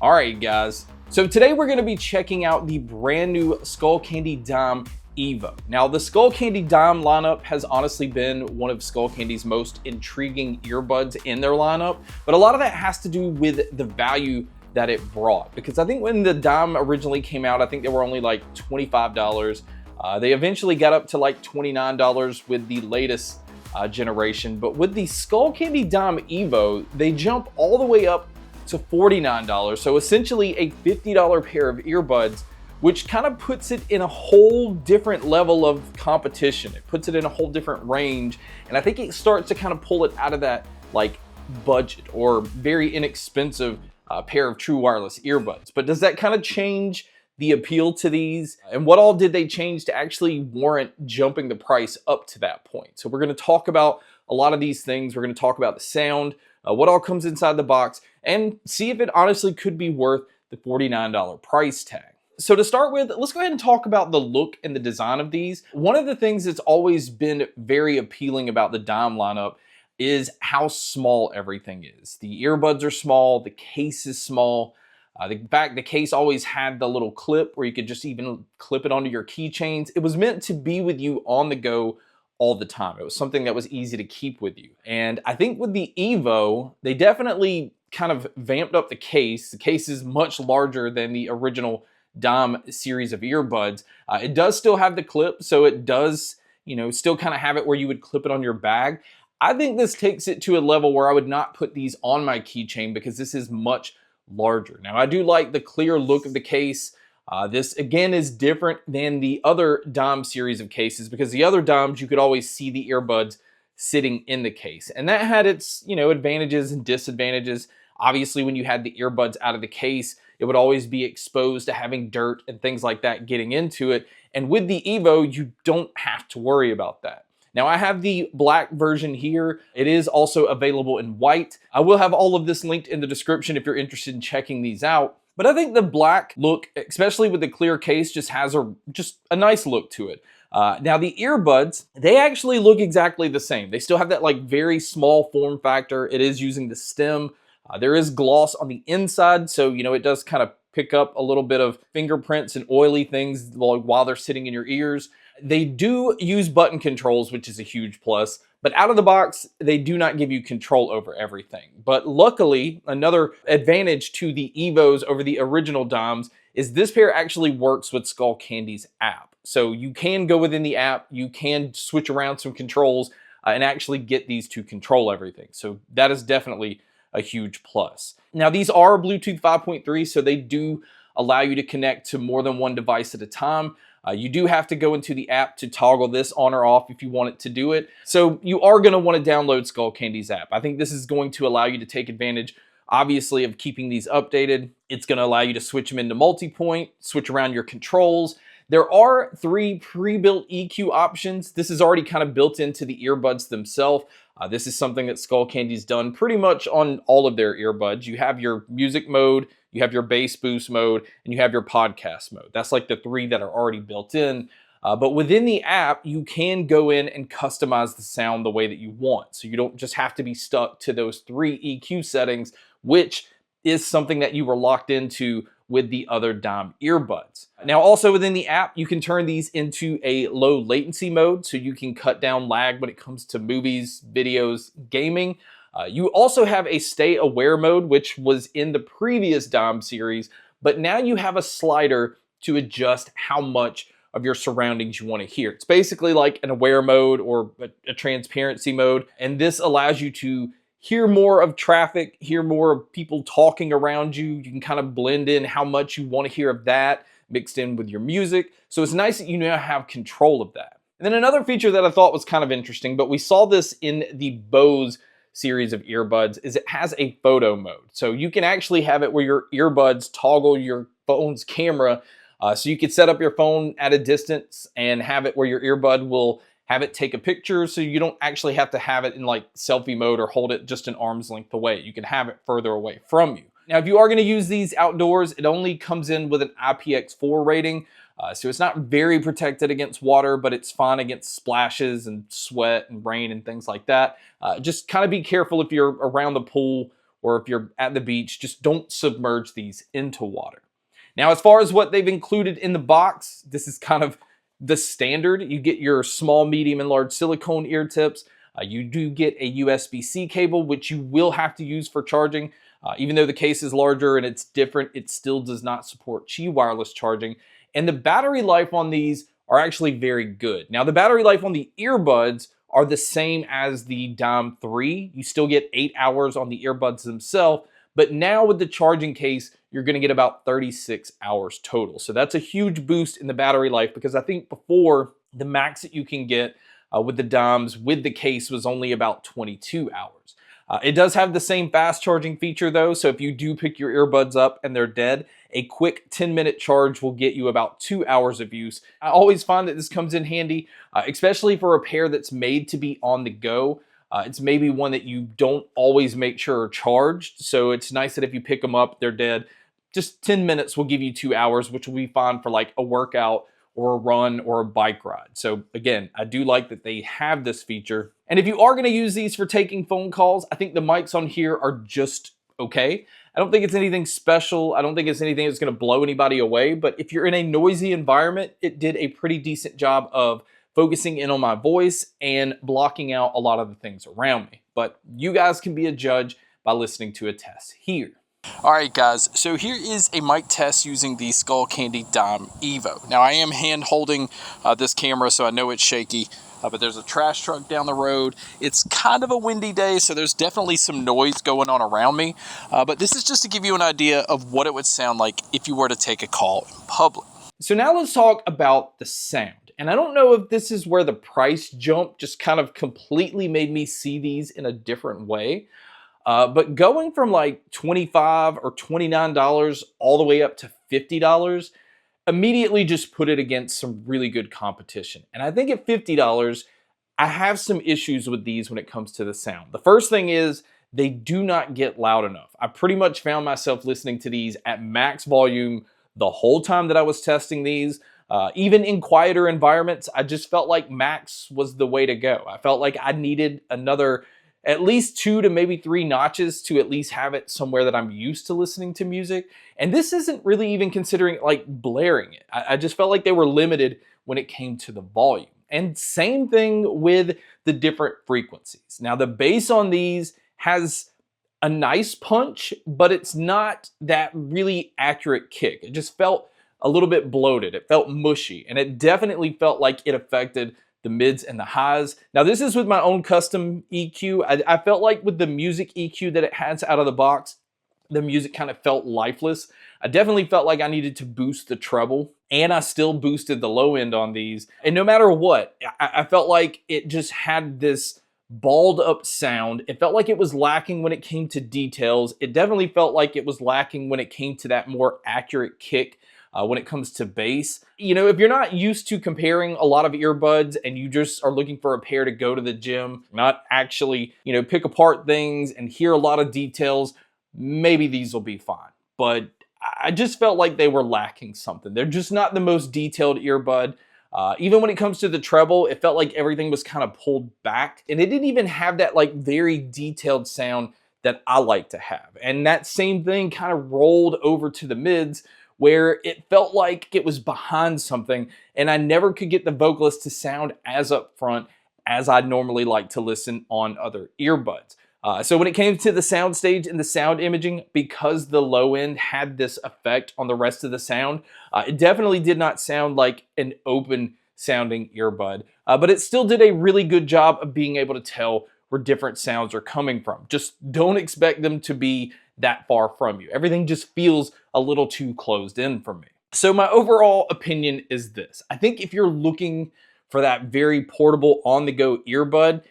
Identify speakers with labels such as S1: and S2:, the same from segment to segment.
S1: All right, guys. So today we're going to be checking out the brand new Skullcandy Dime Evo. Now, the Skullcandy Dime lineup has honestly been one of Skullcandy's most intriguing earbuds in their lineup, but a lot of that has to do with the value that it brought. Because I think when the Dime originally came out, I think they were only like $25. They eventually got up to like $29 with the latest generation, but with the Skullcandy Dime Evo, they jump all the way up to $49. So essentially a $50 pair of earbuds, which kind of puts it in a whole different level of competition. It puts it in a whole different range. And I think it starts to kind of pull it out of that like budget or very inexpensive pair of true wireless earbuds. But does that kind of change the appeal to these? And what all did they change to actually warrant jumping the price up to that point? So we're going to talk about a lot of these things. We're going to talk about the sound, what all comes inside the box, and see if it honestly could be worth the $49 price tag. So to start with, let's go ahead and talk about the look and the design of these. One of the things that's always been very appealing about the Dime lineup is how small everything is. The earbuds are small, the case is small. In fact, the case always had the little clip where you could just even clip it onto your keychains. It was meant to be with you on the go all the time. It was something that was easy to keep with you. And I think with the Evo, they definitely kind of vamped up the case. The case is much larger than the original Dime series of earbuds. It does still have the clip, so it does, still kind of have it where you would clip it on your bag. I think this takes it to a level where I would not put these on my keychain because this is much larger. Now, I do like the clear look of the case. This again is different than the other Dime series of cases because the other Dimes you could always see the earbuds sitting in the case, and that had its advantages and disadvantages. Obviously, when you had the earbuds out of the case, it would always be exposed to having dirt and things like that getting into it. And with the Evo, you don't have to worry about that. Now, I have the black version here. It is also available in white. I will have all of this linked in the description if you're interested in checking these out. But I think the black look, especially with the clear case, just has a nice look to it. Now the earbuds, they actually look exactly the same. They still have that like very small form factor. It is using the stem. There is gloss on the inside, so it does kind of pick up a little bit of fingerprints and oily things while they're sitting in your ears. They do use button controls, which is a huge plus. But out of the box, they do not give you control over everything. But luckily, another advantage to the Evos over the original Dimes is this pair actually works with Skullcandy's app. So you can go within the app, you can switch around some controls and actually get these to control everything. So that is definitely a huge plus. Now, these are Bluetooth 5.3, so they do allow you to connect to more than one device at a time. You do have to go into the app to toggle this on or off if you want it to do it. So you are going to want to download Skullcandy's app. I think this is going to allow you to take advantage, obviously, of keeping these updated. It's going to allow you to switch them into multi-point, switch around your controls. There are 3 pre-built EQ options. This is already kind of built into the earbuds themselves. This is something that Skullcandy's done pretty much on all of their earbuds. You have your music mode, you have your bass boost mode, and you have your podcast mode. That's like the 3 that are already built in. But within the app, you can go in and customize the sound the way that you want. So you don't just have to be stuck to those 3 EQ settings, which is something that you were locked into with the other Dime earbuds. Now, also within the app, you can turn these into a low latency mode, so you can cut down lag when it comes to movies, videos, gaming. You also have a stay aware mode, which was in the previous Dime series, but now you have a slider to adjust how much of your surroundings you want to hear. It's basically like an aware mode or a transparency mode, and this allows you to hear more of traffic, hear more of people talking around you. You can kind of blend in how much you want to hear of that mixed in with your music. So it's nice that you now have control of that. And then another feature that I thought was kind of interesting, but we saw this in the Bose series of earbuds, is it has a photo mode. So you can actually have it where your earbuds toggle your phone's camera. So you could set up your phone at a distance and have it where your earbud will have it take a picture, so you don't actually have to have it in like selfie mode or hold it just an arm's length away. You can have it further away from you. Now, if you are going to use these outdoors, it only comes in with an IPX4 rating. So it's not very protected against water, but it's fine against splashes and sweat and rain and things like that. Just kind of be careful if you're around the pool or if you're at the beach, just don't submerge these into water. Now, as far as what they've included in the box, this is kind of the standard. You get your small, medium, and large silicone ear tips. You do get a USB-C cable, which you will have to use for charging. Even though the case is larger and it's different, it still does not support Qi wireless charging. And the battery life on these are actually very good. Now, the battery life on the earbuds are the same as the Dime 3. You still get 8 hours on the earbuds themselves, but now with the charging case, you're gonna get about 36 hours total. So that's a huge boost in the battery life, because I think before, the max that you can get with the Dimes with the case was only about 22 hours. It does have the same fast charging feature though, so if you do pick your earbuds up and they're dead, a quick 10-minute charge will get you about 2 hours of use. I always find that this comes in handy, especially for a pair that's made to be on the go. It's maybe one that you don't always make sure are charged, so it's nice that if you pick them up, they're dead. Just 10 minutes will give you 2 hours, which will be fine for like a workout or a run or a bike ride. So again, I do like that they have this feature. And if you are gonna use these for taking phone calls, I think the mics on here are just okay. I don't think it's anything special. I don't think it's anything that's gonna blow anybody away, but if you're in a noisy environment, it did a pretty decent job of focusing in on my voice and blocking out a lot of the things around me. But you guys can be a judge by listening to a test here. All right, guys, so here is a mic test using the Skullcandy Dime Evo. Now, I am hand holding this camera, so I know it's shaky, but there's a trash truck down the road. It's kind of a windy day, so there's definitely some noise going on around me, but this is just to give you an idea of what it would sound like if you were to take a call in public. So now let's talk about the sound. And I don't know if this is where the price jump just kind of completely made me see these in a different way. But going from like $25 or $29 all the way up to $50 immediately just put it against some really good competition. And I think at $50, I have some issues with these when it comes to the sound. The first thing is they do not get loud enough. I pretty much found myself listening to these at max volume the whole time that I was testing these. Even in quieter environments, I just felt like max was the way to go. I felt like I needed another at least 2 to maybe 3 notches to at least have it somewhere that I'm used to listening to music. And this isn't really even considering like blaring it. I just felt like they were limited when it came to the volume. And same thing with the different frequencies. Now the bass on these has a nice punch, but it's not that really accurate kick. It just felt a little bit bloated. It felt mushy, and it definitely felt like it affected the mids and the highs. Now this is with my own custom EQ. I felt like with the music EQ that it has out of the box, the music kind of felt lifeless. I definitely felt like I needed to boost the treble, and I still boosted the low end on these. And no matter what, I felt like it just had this balled up sound. It felt like it was lacking when it came to details. It definitely felt like it was lacking when it came to that more accurate kick. When it comes to bass. You know, if you're not used to comparing a lot of earbuds and you just are looking for a pair to go to the gym, not actually, you know, pick apart things and hear a lot of details, maybe these will be fine. But I just felt like they were lacking something. They're just not the most detailed earbud. Even when it comes to the treble, it felt like everything was kind of pulled back, and it didn't even have that like very detailed sound that I like to have. And that same thing kind of rolled over to the mids, where it felt like it was behind something, and I never could get the vocalist to sound as upfront as I'd normally like to listen on other earbuds. So when it came to the sound stage and the sound imaging, because the low end had this effect on the rest of the sound, it definitely did not sound like an open sounding earbud, but it still did a really good job of being able to tell where different sounds are coming from. Just don't expect them to be that far from you. Everything just feels a little too closed in for me. So my overall opinion is this. I think if you're looking for that very portable on-the-go earbud,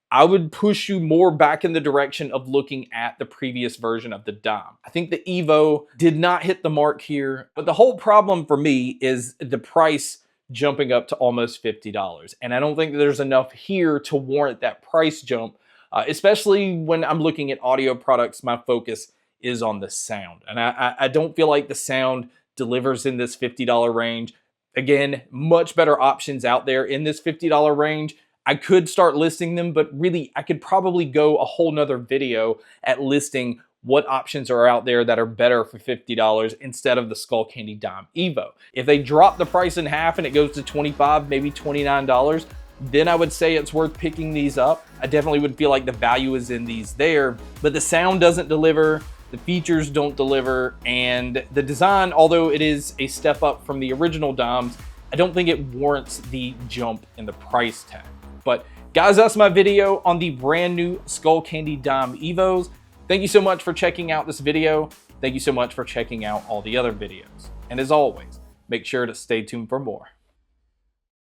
S1: I would push you more back in the direction of looking at the previous version of the Dime. I think the Evo did not hit the mark here, but the whole problem for me is the price jumping up to almost $50. And I don't think that there's enough here to warrant that price jump, especially when I'm looking at audio products. My focus is on the sound. And I don't feel like the sound delivers in this $50 range. Again, much better options out there in this $50 range. I could start listing them, but really I could probably go a whole nother video at listing what options are out there that are better for $50 instead of the Skullcandy Dime Evo. If they drop the price in half and it goes to $25, maybe $29, then I would say it's worth picking these up. I definitely would feel like the value is in these there, but the sound doesn't deliver, the features don't deliver, and the design, although it is a step up from the original Dimes, I don't think it warrants the jump in the price tag. But guys, that's my video on the brand new Skullcandy Dime Evos. Thank you so much for checking out this video. Thank you so much for checking out all the other videos. And as always, make sure to stay tuned for more.